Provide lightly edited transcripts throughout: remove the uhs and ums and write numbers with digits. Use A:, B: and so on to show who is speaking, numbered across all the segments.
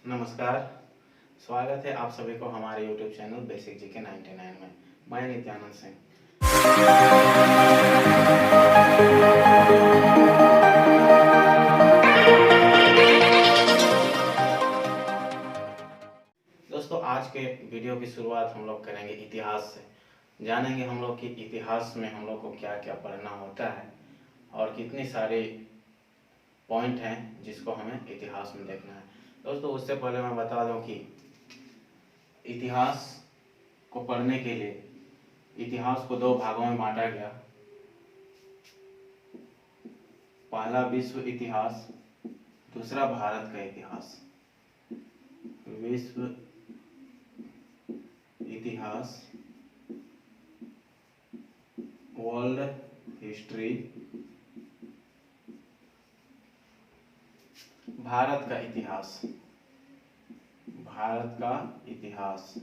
A: नमस्कार। स्वागत है आप सभी को हमारे YouTube चैनल बेसिक जीके 99 में। मैं नित्यानंद सिंह। दोस्तों, आज के वीडियो की शुरुआत हम लोग करेंगे इतिहास से। जानेंगे हम लोग कि इतिहास में हम लोग को क्या क्या पढ़ना होता है और कितनी सारी पॉइंट हैं जिसको हमें इतिहास में देखना है। दोस्तों, उससे पहले मैं बता दूं कि इतिहास को पढ़ने के लिए इतिहास को दो भागों में बांटा गया। पहला विश्व इतिहास, दूसरा भारत का इतिहास। विश्व इतिहास, वर्ल्ड हिस्ट्री। भारत का इतिहास, भारत का इतिहास।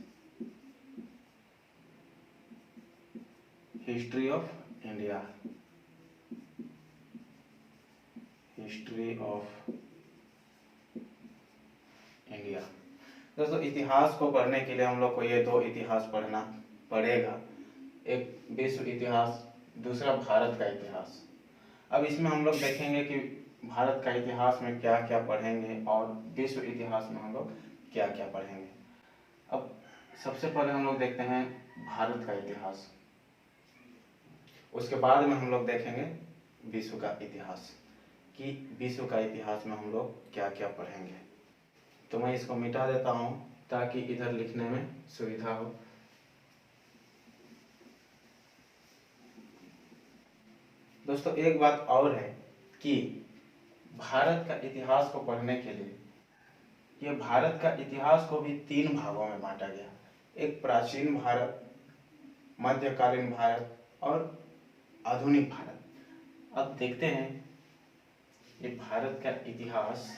A: History of India, history of India. दोस्तों, इतिहास को पढ़ने के लिए हम लोग को ये दो इतिहास पढ़ना पड़ेगा। एक विश्व इतिहास, दूसरा भारत का इतिहास। अब इसमें हम लोग देखेंगे कि भारत का इतिहास में क्या क्या पढ़ेंगे और विश्व इतिहास में हम लोग क्या क्या पढ़ेंगे। अब सबसे पहले हम लोग देखते हैं भारत का इतिहास, उसके बाद में हम लोग देखेंगे विश्व का इतिहास कि विश्व का इतिहास में हम लोग क्या क्या पढ़ेंगे। तो मैं इसको मिटा देता हूँ ताकि इधर लिखने में सुविधा हो। दोस्तों, एक बात और है कि भारत का इतिहास को पढ़ने के लिए ये भारत का इतिहास को भी तीन भागों में बांटा गया। एक प्राचीन भारत, मध्यकालीन भारत और आधुनिक भारत। अब देखते हैं ये भारत का इतिहास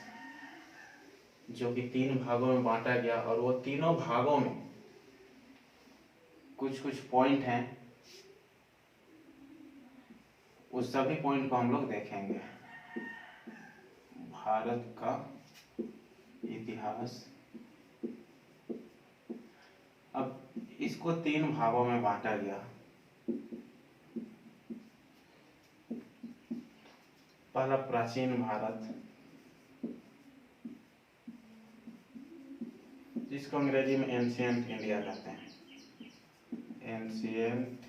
A: जो कि तीन भागों में बांटा गया और वो तीनों भागों में कुछ कुछ पॉइंट हैं, उस सभी पॉइंट को हम लोग देखेंगे। भारत का इतिहास, अब इसको तीन भागों में बांटा गया। पहला प्राचीन भारत, जिसको अंग्रेजी में एंशिएंट इंडिया कहते हैं। Ancient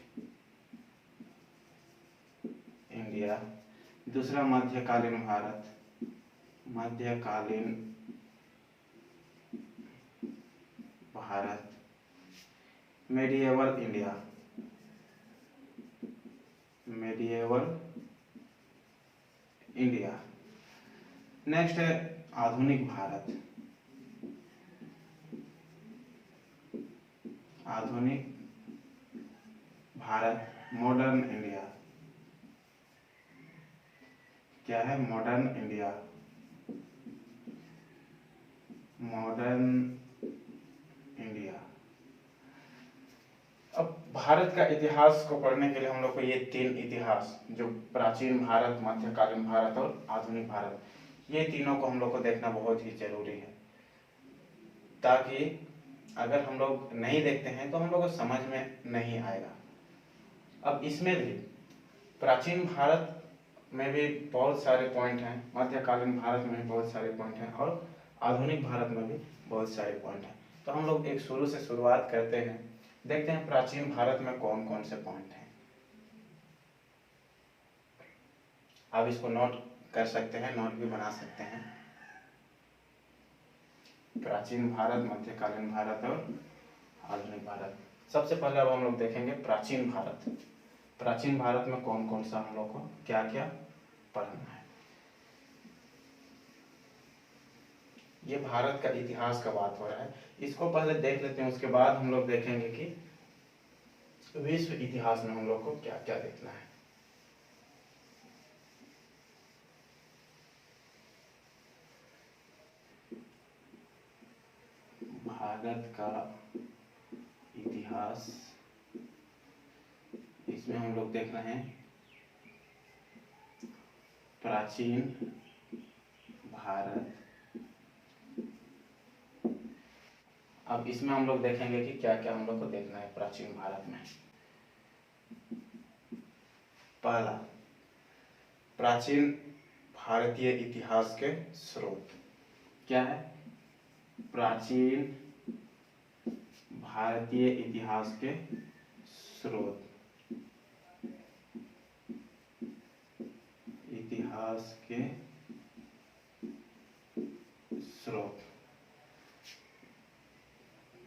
A: India. दूसरा मध्यकालीन भारत, मध्यकालीन Bharat. Medieval India, medieval India. Next है आधुनिक भारत, आधुनिक भारत, मॉडर्न इंडिया। क्या है? Modern India, modern India. अब भारत का इतिहास को पढ़ने के लिए हम लोग को ये तीन इतिहास, जो प्राचीन भारत, मध्यकालीन भारत और आधुनिक भारत, ये तीनों को हम लोग को देखना बहुत ही जरूरी है, ताकि अगर हम लोग नहीं देखते हैं तो हम लोग को समझ में नहीं आएगा। अब इसमें भी प्राचीन भारत में भी बहुत सारे पॉइंट हैं, मध्यकालीन भारत में भी बहुत सारे पॉइंट हैं और आधुनिक भारत में भी बहुत सारे पॉइंट हैं। तो हम लोग एक शुरू से शुरुआत करते हैं, देखते हैं प्राचीन भारत में कौन कौन से पॉइंट हैं। आप इसको नोट कर सकते हैं, नोट भी बना सकते हैं। प्राचीन भारत, मध्यकालीन भारत और आधुनिक भारत। सबसे पहले अब हम लोग देखेंगे प्राचीन भारत। प्राचीन भारत में कौन कौन सा हम लोग को क्या क्या पढ़ना है। ये भारत का इतिहास का बात हो रहा है, इसको पहले देख लेते हैं, उसके बाद हम लोग देखेंगे कि विश्व इतिहास में हम लोग को क्या क्या देखना है। भारत का इतिहास, इसमें हम लोग देख रहे हैं प्राचीन भारत, अब इसमें हम लोग देखेंगे कि क्या क्या हम लोग को देखना है प्राचीन भारत में। पहला, प्राचीन भारतीय इतिहास के स्रोत। क्या है? प्राचीन भारतीय इतिहास के स्रोत। इतिहास के स्रोत।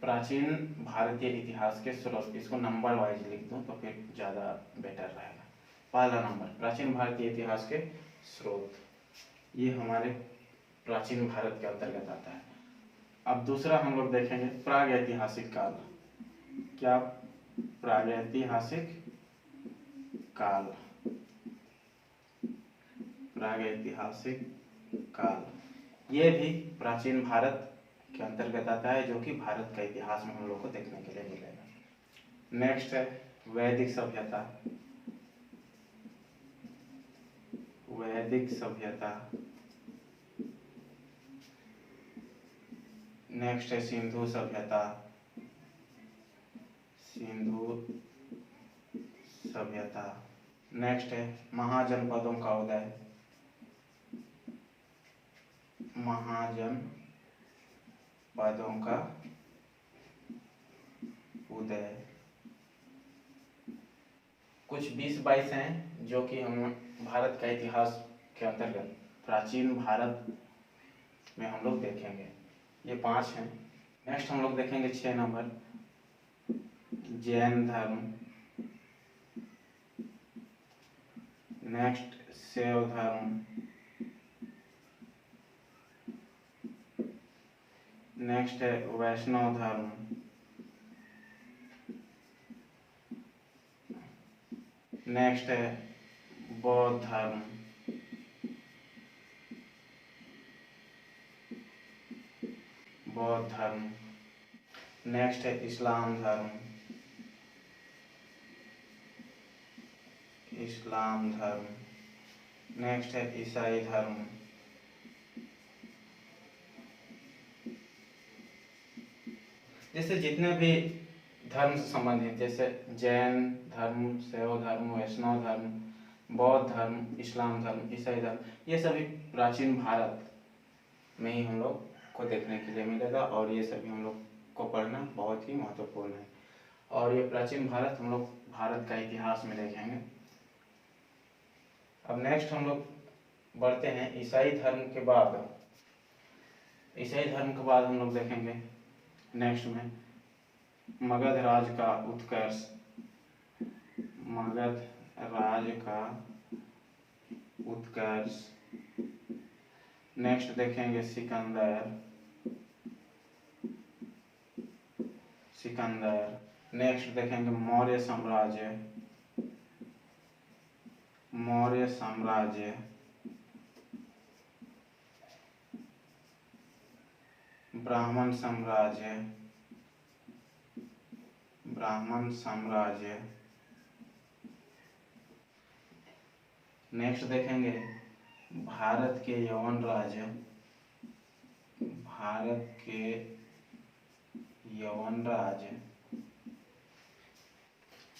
A: प्राचीन भारतीय इतिहास के स्रोत, इसको नंबर वाइज लिख दूं तो फिर ज़्यादा बेटर रहेगा। पहला नंबर, प्राचीन भारतीय इतिहास के स्रोत, ये हमारे प्राचीन भारत के अंतर्गत आता है। अब दूसरा हम लोग देखेंगे प्रागैतिहासिक काल। क्या? प्रागैतिहासिक काल। प्रागैतिहासिक काल, ये भी प्राचीन भारत के अंतर्गत आता है, जो कि भारत का इतिहास में हम लोग को देखने के लिए मिलेगा। नेक्स्ट है वैदिक सभ्यता। वैदिक सभ्यता। नेक्स्ट है सिंधु सभ्यता। सिंधु सभ्यता। नेक्स्ट है महाजनपदों का उदय। महाजनपदों का उदय। कुछ 20-22 हैं जो कि हम भारत का इतिहास के अंतर्गत प्राचीन भारत में हम लोग देखेंगे। ये 5 हैं। नेक्स्ट हम लोग देखेंगे 6 नंबर, जैन धर्म। नेक्स्ट शैव धर्म। नेक्स्ट है वैष्णव धर्म। नेक्स्ट है बौद्ध धर्म। बौद्ध धर्म। नेक्स्ट है इस्लाम धर्म। इस्लाम धर्म। नेक्स्ट है ईसाई धर्म। जैसे जितने भी धर्म से संबंधित, जैसे जैन धर्म, शैव धर्म, वैष्णव धर्म, बौद्ध धर्म, इस्लाम धर्म, ईसाई धर्म, ये सभी प्राचीन भारत में ही हम लोग को देखने के लिए मिलेगा, और ये सभी हम लोग को पढ़ना बहुत ही महत्वपूर्ण है। और ये प्राचीन भारत हम लोग भारत का इतिहास में देखेंगे। अब नेक्स्ट हम लोग बढ़ते हैं ईसाई धर्म के बाद। ईसाई धर्म के बाद हम लोग देखेंगे नेक्स्ट में मगध राज का उत्कर्ष। मगध राज का उत्कर्ष। नेक्स्ट देखेंगे सिकंदर। सिकंदर। नेक्स्ट देखेंगे मौर्य साम्राज्य। मौर्य साम्राज्य। ब्राह्मण साम्राज्य। ब्राह्मण साम्राज्य। नेक्स्ट देखेंगे भारत के यवन राज्य। भारत के यवन राज्य।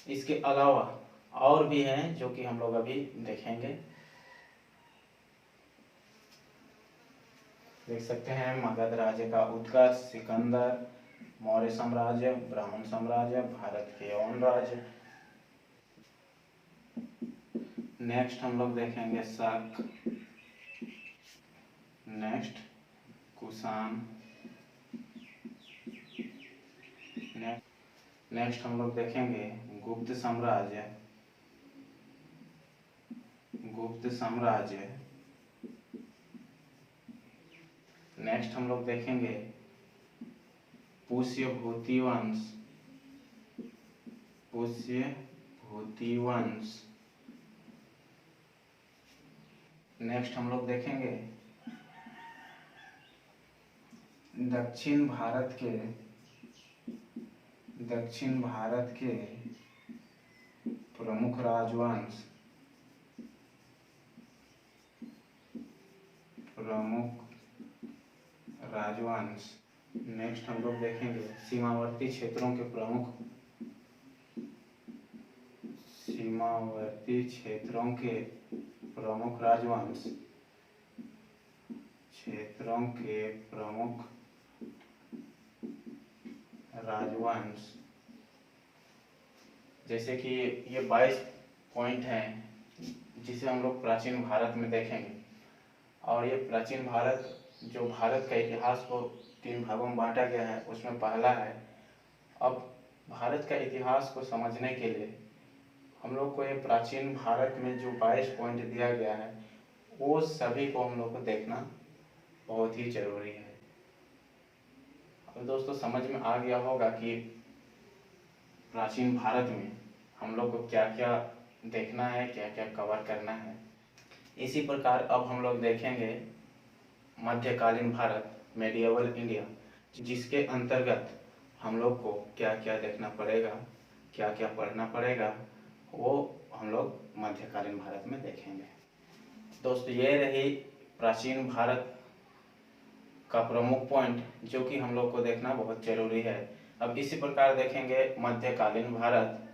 A: इसके अलावा और भी हैं जो कि हम लोग अभी देखेंगे। देख सकते हैं मगध राज्य का उत्कर्ष, सिकंदर, मौर्य साम्राज्य, ब्राह्मण साम्राज्य, भारत के यवन राज्य। नेक्स्ट हम लोग देखेंगे शक। नेक्स्ट कुषाण। नेक्स्ट हम लोग देखेंगे गुप्त साम्राज्य। गुप्त साम्राज्य। नेक्स्ट हम लोग देखेंगे पुष्यभूति वंश। पुष्यभूति वंश। नेक्स्ट हम लोग देखेंगे दक्षिण भारत के प्रमुख राजवंश। प्रमुख राजवंश। नेक्स्ट हम लोग देखेंगे सीमावर्ती क्षेत्रों के प्रमुख, सीमावर्ती क्षेत्रों के प्रमुख राजवंश, क्षेत्रों के प्रमुख राजवंश। जैसे कि ये 22 पॉइंट हैं जिसे हम लोग प्राचीन भारत में देखेंगे। और ये प्राचीन भारत, जो भारत का इतिहास को 3 भागों में बांटा गया है, उसमें पहला है। अब भारत का इतिहास को समझने के लिए हम लोग को ये प्राचीन भारत में जो 22 पॉइंट दिया गया है, वो सभी को हम लोग को देखना बहुत ही जरूरी है। अब दोस्तों समझ में आ गया होगा कि प्राचीन भारत में हम लोग को क्या क्या देखना है, क्या क्या कवर करना है। इसी प्रकार अब हम लोग देखेंगे मध्यकालीन भारत, मेडिएवल इंडिया, जिसके अंतर्गत हम लोग को क्या क्या देखना पड़ेगा, क्या क्या पढ़ना पड़ेगा, वो हम लोग मध्यकालीन भारत में देखेंगे। दोस्तों ये रही प्राचीन भारत का प्रमुख पॉइंट, जो कि हम लोग को देखना बहुत जरूरी है। अब इसी प्रकार देखेंगे मध्यकालीन भारत,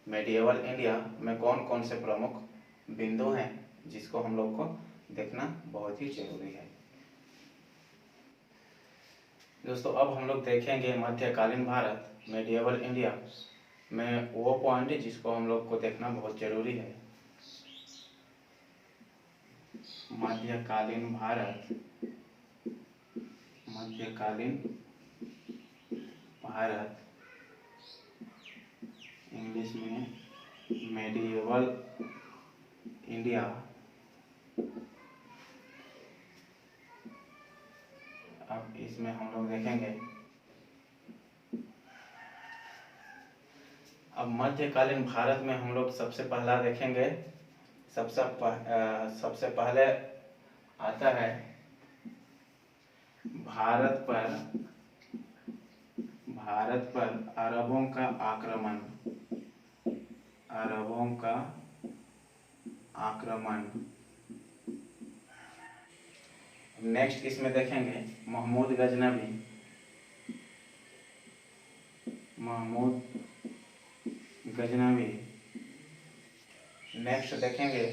A: मेडिएवल इंडिया में कौन कौन से प्रमुख बिंदु हैं जिसको हम लोग को देखना बहुत ही जरूरी है। दोस्तों अब हम लोग देखेंगे मध्यकालीन भारत, मेडिएवल इंडिया में वो पॉइंट जिसको हम लोग को देखना बहुत जरूरी है। मध्यकालीन भारत, मध्यकालीन भारत, इंग्लिश में मेडिएवल इंडिया, अब इसमें हम लोग देखेंगे। अब मध्यकालीन भारत में हम लोग सबसे पहला देखेंगे, सबसे पहले आता है भारत पर अरबों का आक्रमण, अरबों का आक्रमण। नेक्स्ट इसमें देखेंगे महमूद गजनवी, महमूद गजनवी। नेक्स्ट देखेंगे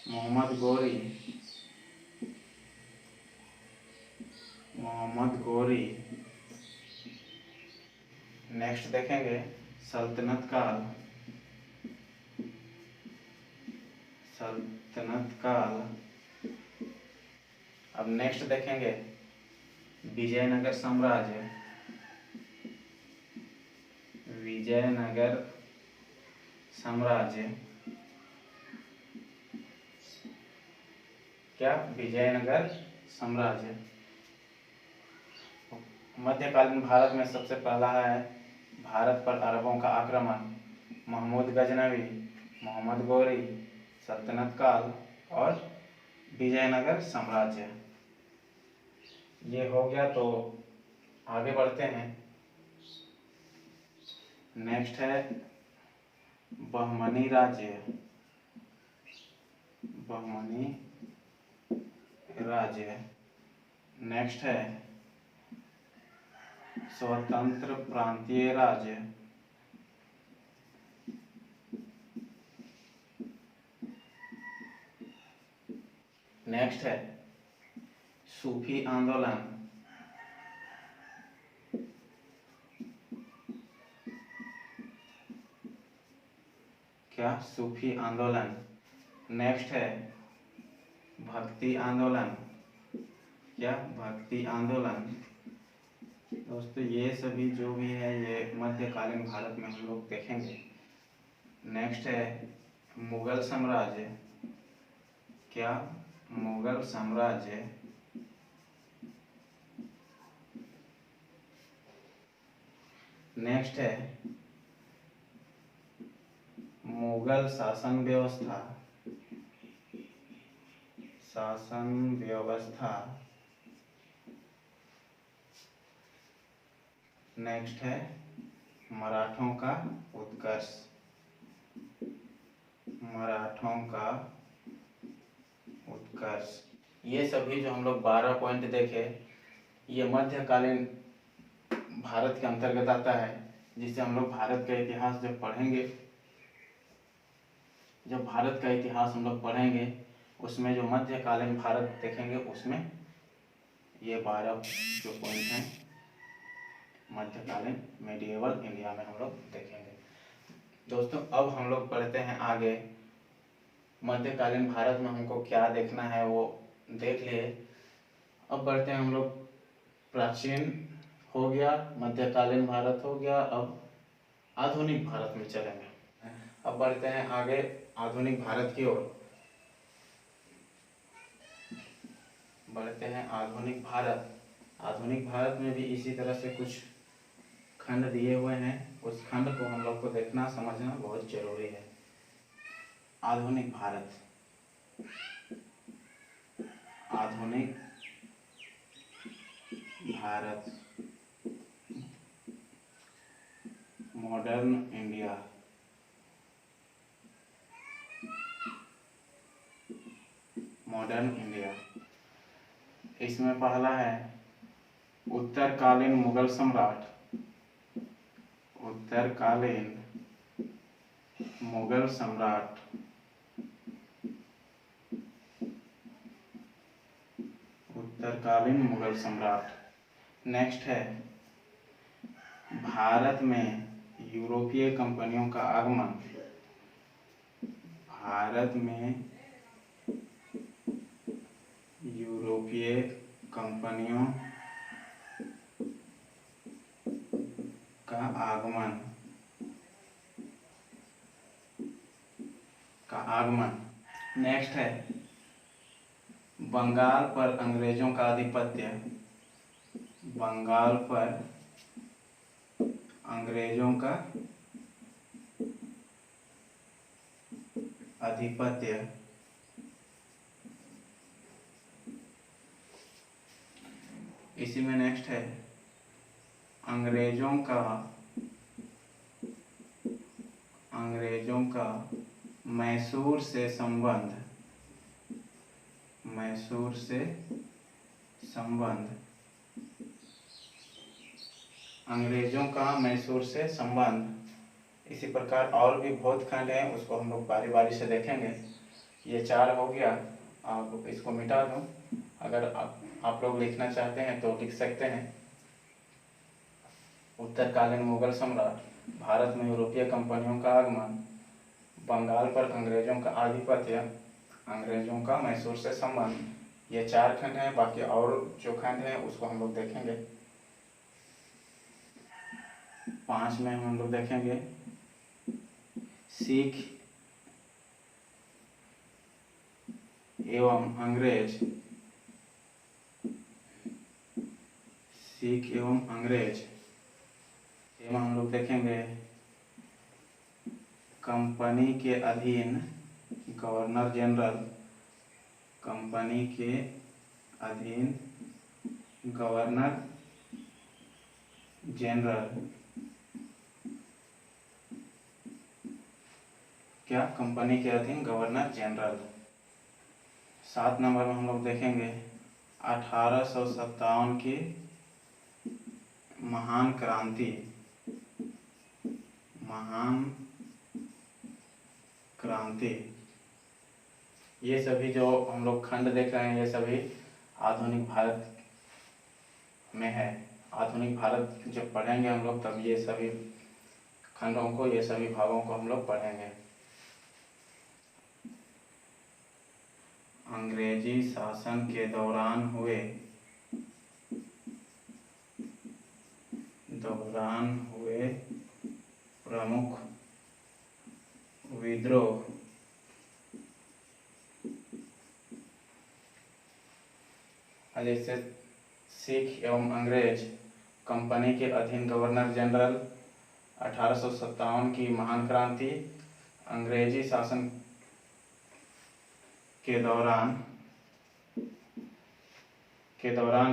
A: मोहम्मद गोरी, मोहम्मद गोरी। नेक्स्ट देखेंगे सल्तनत काल, सल्तनत काल। अब नेक्स्ट देखेंगे विजयनगर साम्राज्य, विजयनगर साम्राज्य। क्या? विजयनगर साम्राज्य। मध्यकालीन भारत में सबसे पहला है भारत पर अरबों का आक्रमण, महमूद गजनवी, मोहम्मद गोरी, सल्तनत काल और विजयनगर साम्राज्य। ये हो गया, तो आगे बढ़ते हैं। नेक्स्ट है बहमनी राज्य, बहमनी राज्य। नेक्स्ट है स्वतंत्र प्रांतीय राज्य, नेक्स्ट है सूफी आंदोलन, क्या? सूफी आंदोलन। नेक्स्ट है भक्ति आंदोलन, क्या? भक्ति आंदोलन। दोस्तों ये सभी जो भी है ये मध्यकालीन भारत में हम लोग देखेंगे। नेक्स्ट है मुगल साम्राज्य, क्या? मुगल साम्राज्य। नेक्स्ट है मुगल शासन व्यवस्था, शासन व्यवस्था। नेक्स्ट है मराठों का उत्कर्ष, मराठों का उत्कर्ष। ये सभी जो हम लोग 12 पॉइंट देखे, ये मध्यकालीन भारत के अंतर्गत आता है, जिससे हम लोग भारत का इतिहास जब पढ़ेंगे, जब भारत का इतिहास हम लोग पढ़ेंगे उसमें जो मध्यकालीन भारत देखेंगे उसमें ये 12 जो पॉइंट हैं मध्यकालीन मेडिएवल इंडिया में हम लोग देखेंगे। दोस्तों अब हम लोग पढ़ते हैं आगे। मध्यकालीन भारत में हमको क्या देखना है वो देख लिए। अब बढ़ते हैं हम लोग, प्राचीन हो गया, मध्यकालीन भारत हो गया, अब आधुनिक भारत में चलेंगे। अब बढ़ते हैं आगे आधुनिक भारत की ओर। बढ़ते हैं आधुनिक भारत। आधुनिक भारत में भी इसी तरह से कुछ खंड दिए हुए हैं, उस खंड को हम लोग को देखना समझना बहुत जरूरी है। आधुनिक भारत, आधुनिक Bharat, modern India. Modern India, इसमें पहला है उत्तरकालीन मुगल सम्राट। उत्तरकालीन मुगल सम्राट, उत्तरकालीन मुगल सम्राट। नेक्स्ट है भारत में यूरोपीय कंपनियों का आगमन। भारत में यूरोपीय कंपनियों का आगमन, नेक्स्ट है बंगाल पर अंग्रेजों का आधिपत्य। बंगाल पर अंग्रेजों का आधिपत्य। इसी में नेक्स्ट है अंग्रेजों का मैसूर से संबंध। मैसूर से संबंध, अंग्रेजों का मैसूर से संबंध। इसी प्रकार और भी बहुत खंड हैं, उसको हम लोग बारी बारी से देखेंगे। ये 4 हो गया, आप इसको मिटा दूं। अगर आप लोग लिखना चाहते हैं तो लिख सकते हैं। उत्तरकालीन मुगल सम्राट, भारत में यूरोपीय कंपनियों का आगमन, बंगाल पर अंग्रेजों का आधिपत्य, अंग्रेजों का मैसूर से संबंध। ये 4 खंड हैं, बाकी और जो खंड हैं उसको हम लोग देखेंगे। 5 में हम लोग देखेंगे सिख एवं अंग्रेज। सिख एवं अंग्रेज एवं हम लोग देखेंगे कंपनी के अधीन गवर्नर जनरल। कंपनी के अधीन गवर्नर जनरल। क्या? कंपनी के अधीन गवर्नर जनरल। 7 नंबर में हम लोग देखेंगे 1857 की महान क्रांति। महान क्रांति। ये सभी जो हम लोग खंड देख रहे हैं ये सभी आधुनिक भारत में है। आधुनिक भारत जब पढ़ेंगे हम लोग तब ये सभी खंडों को, ये सभी भागों को हम लोग पढ़ेंगे। अंग्रेजी शासन के दौरान हुए प्रमुख विद्रोह। जैसे सिख एवं अंग्रेज, कंपनी के अधीन गवर्नर जनरल, 1857 की महान क्रांति, अंग्रेजी शासन के दौरान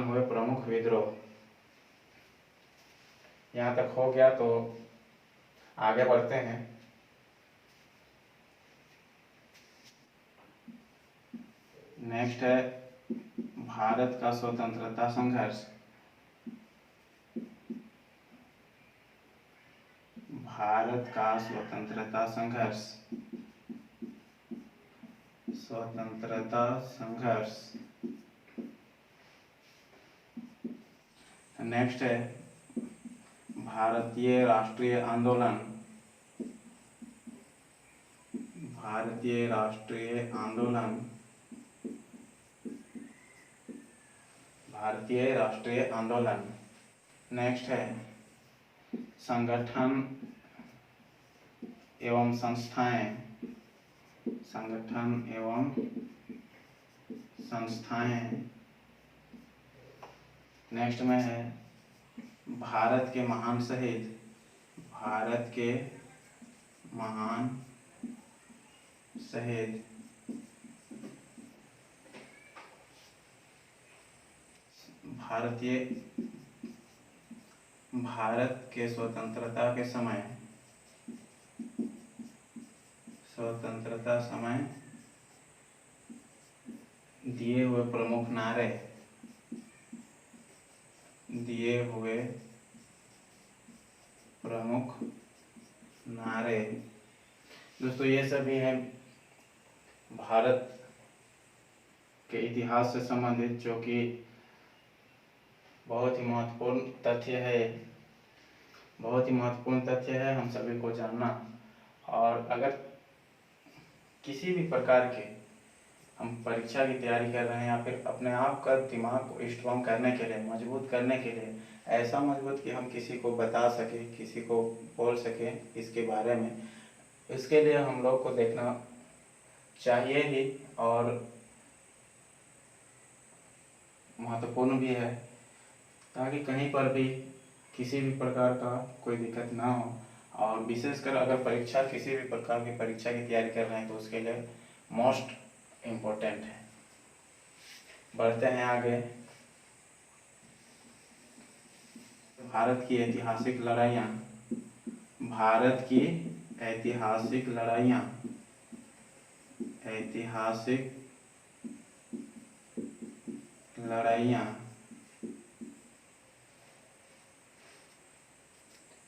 A: हुए प्रमुख विद्रोह। यहाँ तक हो गया तो आगे बढ़ते हैं। नेक्स्ट है भारत का स्वतंत्रता संघर्ष। भारत का स्वतंत्रता संघर्ष, स्वतंत्रता संघर्ष। नेक्स्ट है भारतीय राष्ट्रीय आंदोलन, भारतीय राष्ट्रीय आंदोलन, भारतीय राष्ट्रीय आंदोलन। नेक्स्ट है संगठन एवं संस्थाएं, संगठन एवं संस्थाएं। नेक्स्ट में है भारत के महान शहीद, भारत के महान शहीद। भारत के स्वतंत्रता के समय, स्वतंत्रता समय दिए हुए प्रमुख नारे, दिए हुए प्रमुख नारे। दोस्तों ये सभी है भारत के इतिहास से संबंधित, जो कि बहुत ही महत्वपूर्ण तथ्य है, बहुत ही महत्वपूर्ण तथ्य है हम सभी को जानना। और अगर किसी भी प्रकार के हम परीक्षा की तैयारी कर रहे हैं या फिर अपने आप का दिमाग को स्ट्रॉन्ग करने के लिए, मजबूत करने के लिए, ऐसा मजबूत कि हम किसी को बता सके, किसी को बोल सके इसके बारे में, इसके लिए हम लोग को देखना चाहिए ही और महत्वपूर्ण भी है, ताकि कहीं पर भी किसी भी प्रकार का कोई दिक्कत ना हो। और विशेषकर अगर परीक्षा, किसी भी प्रकार की परीक्षा की तैयारी कर रहे हैं तो उसके लिए मोस्ट इम्पोर्टेंट है। बढ़ते हैं आगे। भारत की ऐतिहासिक लड़ाइयाँ, भारत की ऐतिहासिक लड़ाइयाँ, ऐतिहासिक लड़ाइयाँ।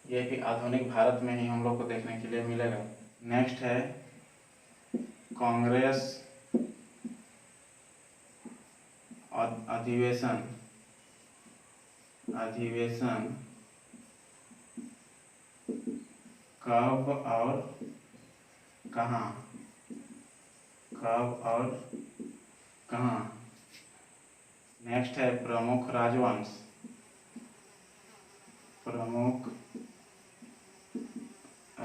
A: ये भी आधुनिक भारत में ही हम लोग को देखने के लिए मिलेगा। नेक्स्ट है कांग्रेस अधिवेशन, अधिवेशन कब और कहाँ, कब और कहाँ। नेक्स्ट है प्रमुख राजवंश, प्रमुख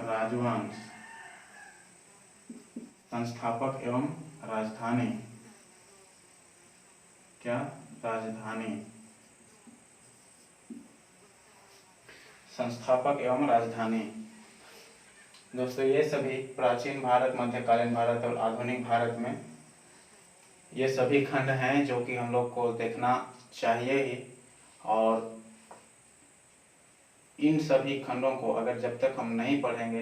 A: राजवंश। संस्थापक एवं राजधानी, क्या राजधानी, संस्थापक एवं राजधानी। दोस्तों ये सभी प्राचीन भारत, मध्यकालीन भारत और आधुनिक भारत में ये सभी खंड हैं जो कि हम लोग को देखना चाहिए ही। और इन सभी खंडों को अगर जब तक हम नहीं पढ़ेंगे,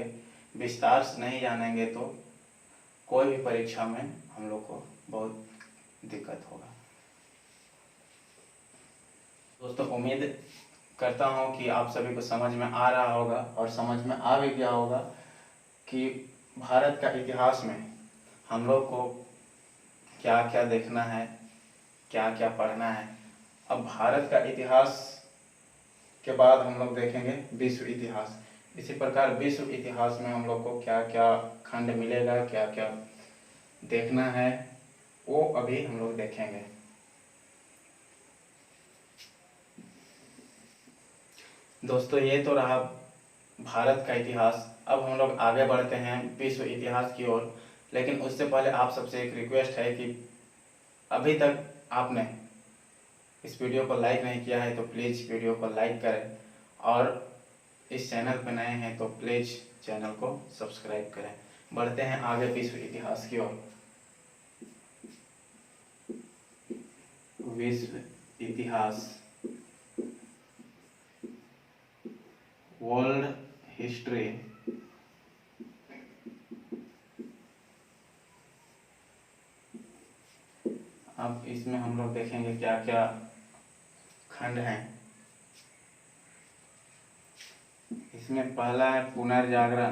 A: विस्तार से नहीं जानेंगे, तो कोई भी परीक्षा में हम लोग को बहुत दिक्कत होगा। दोस्तों उम्मीद करता हूँ कि आप सभी को समझ में आ रहा होगा और समझ में आ भी गया होगा कि भारत का इतिहास में हम लोग को क्या क्या देखना है, क्या क्या पढ़ना है। अब भारत का इतिहास के बाद हम लोग देखेंगे विश्व इतिहास। इसी प्रकार विश्व इतिहास में हम लोग को क्या क्या खंड मिलेगा, क्या क्या देखना है, वो अभी हम लोग देखेंगे। दोस्तों ये तो रहा भारत का इतिहास। अब हम लोग आगे बढ़ते हैं विश्व इतिहास की ओर। लेकिन उससे पहले आप सबसे एक रिक्वेस्ट है कि अभी तक आपने इस वीडियो को लाइक नहीं किया है तो प्लीज़ वीडियो को लाइक करें, और इस चैनल पर नए हैं तो प्लीज़ चैनल को सब्सक्राइब करें। बढ़ते हैं आगे विश्व इतिहास की ओर। विश्व इतिहास, वर्ल्ड हिस्ट्री। अब इसमें हम लोग देखेंगे क्या क्या खंड हैं। इसमें पहला है पुनर्जागरण।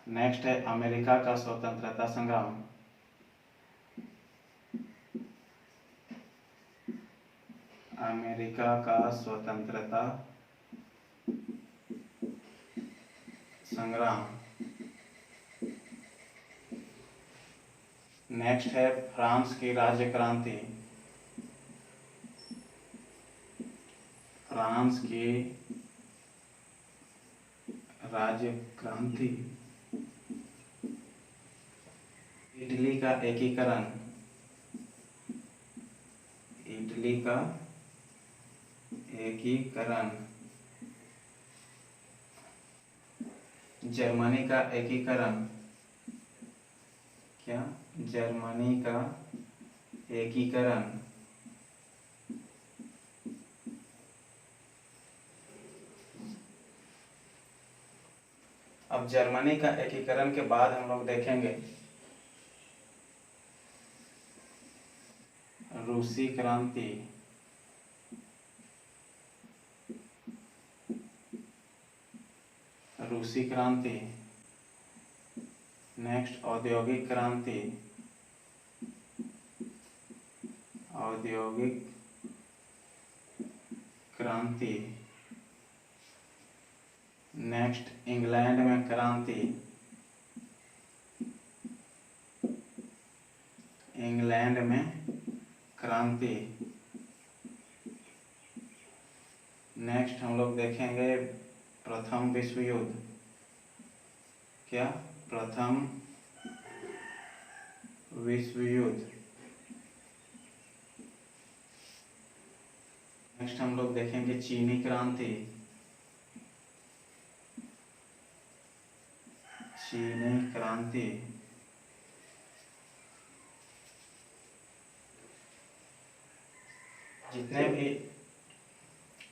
A: नेक्स्ट है अमेरिका का स्वतंत्रता संग्राम। अमेरिका का स्वतंत्रता संग्राम। नेक्स्ट है फ्रांस की राज्य क्रांति। फ्रांस की राज्य क्रांति। इटली का एकीकरण। इटली का एकीकरण। जर्मनी का एकीकरण। क्या? जर्मनी का एकीकरण। अब जर्मनी का एकीकरण के बाद हम लोग देखेंगे रूसी क्रांति। रूसी क्रांति। नेक्स्ट औद्योगिक क्रांति। औद्योगिक क्रांति। नेक्स्ट इंग्लैंड में क्रांति। इंग्लैंड में क्रांति। नेक्स्ट हम लोग देखेंगे प्रथम विश्व युद्ध। क्या? प्रथम विश्व युद्ध। नेक्स्ट हम लोग देखेंगे चीनी क्रांति। चीनी क्रांति। जितने भी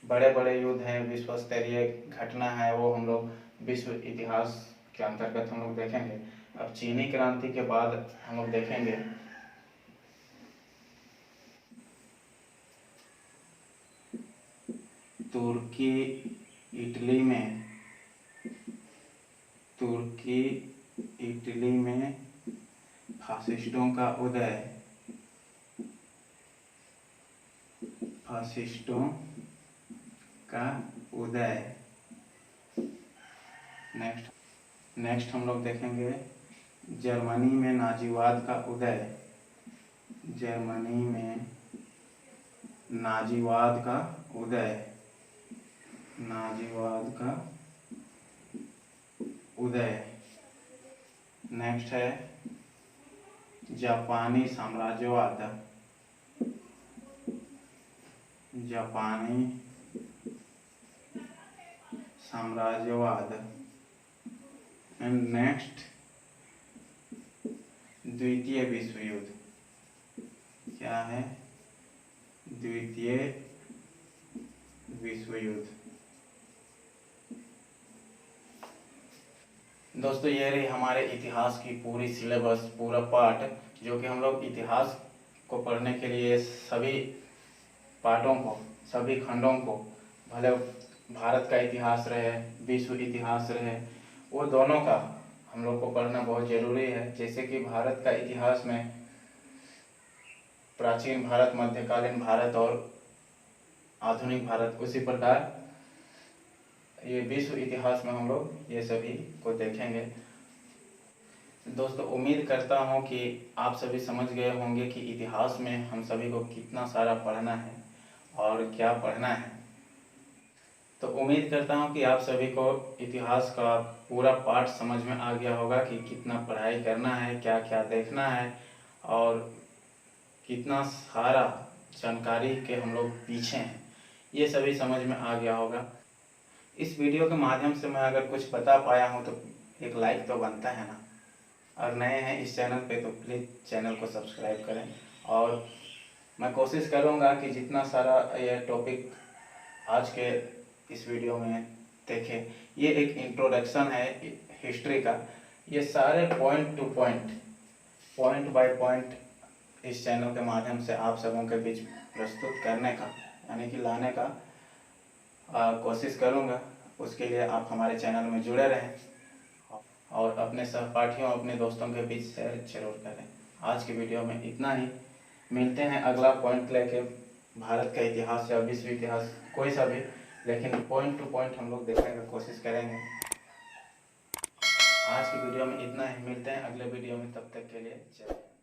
A: बड़े बड़े युद्ध हैं, विश्व स्तरीय घटना है, वो हम लोग विश्व इतिहास के अंतर्गत हम लोग देखेंगे। अब चीनी क्रांति के बाद हम लोग देखेंगे तुर्की इटली में फासिस्टों का उदय। फासिस्टों का उदय। नेक्स्ट हम लोग देखेंगे जर्मनी में नाजीवाद का उदय। जर्मनी में नाजीवाद का उदय। नाजीवाद का उदय। नेक्स्ट है जापानी साम्राज्यवाद। जापानी साम्राज्यवाद। एंड नेक्स्ट द्वितीय विश्व युद्ध। क्या है? द्वितीय विश्व युद्ध। दोस्तों, ये रही हमारे इतिहास की पूरी सिलेबस, पूरा पार्ट, जो कि हम लोग इतिहास को पढ़ने के लिए सभी पार्टों को, सभी खंडों को, भले भारत का इतिहास रहे, विश्व इतिहास रहे, वो दोनों का हम लोग को पढ़ना बहुत ज़रूरी है। जैसे कि भारत का इतिहास में प्राचीन भारत, मध्यकालीन भारत और आधुनिक भारत, उसी प्रकार ये विश्व इतिहास में हम लोग ये सभी को देखेंगे। दोस्तों, उम्मीद करता हूँ कि आप सभी समझ गए होंगे कि इतिहास में हम सभी को कितना सारा पढ़ना है और क्या पढ़ना है। तो उम्मीद करता हूँ कि आप सभी को इतिहास का पूरा पाठ समझ में आ गया होगा कि कितना पढ़ाई करना है, क्या क्या देखना है और कितना सारा जानकारी के हम लोग पीछे हैं, ये सभी समझ में आ गया होगा। इस वीडियो के माध्यम से मैं अगर कुछ बता पाया हूँ तो एक लाइक तो बनता है ना। और नए हैं इस चैनल पे तो प्लीज़ चैनल को सब्सक्राइब करें। और मैं कोशिश करूँगा कि जितना सारा ये टॉपिक आज के इस वीडियो में देखें। ये एक इंट्रोडक्शन है हिस्ट्री का। ये सारे point two point, point by point इस चैनल के माध्यम से आप सबों के बीच प्रस्तुत करने का यानी कि लाने का कोशिश करूँगा। उसके लिए आप हमारे चैनल में जुड़े रहें और अपने सहपाठियों अपने दोस्तों के बीच शेयर जरूर करें। आज की वीडियो में इतना ही। मिलते हैं अगला पॉइंट लेके, भारत का इतिहास या विश्व इतिहास कोई सा भी, लेकिन पॉइंट टू पॉइंट हम लोग देखने की कोशिश करेंगे। आज की वीडियो में इतना ही। मिलते हैं अगले वीडियो में, तब तक के लिए जय हिंद।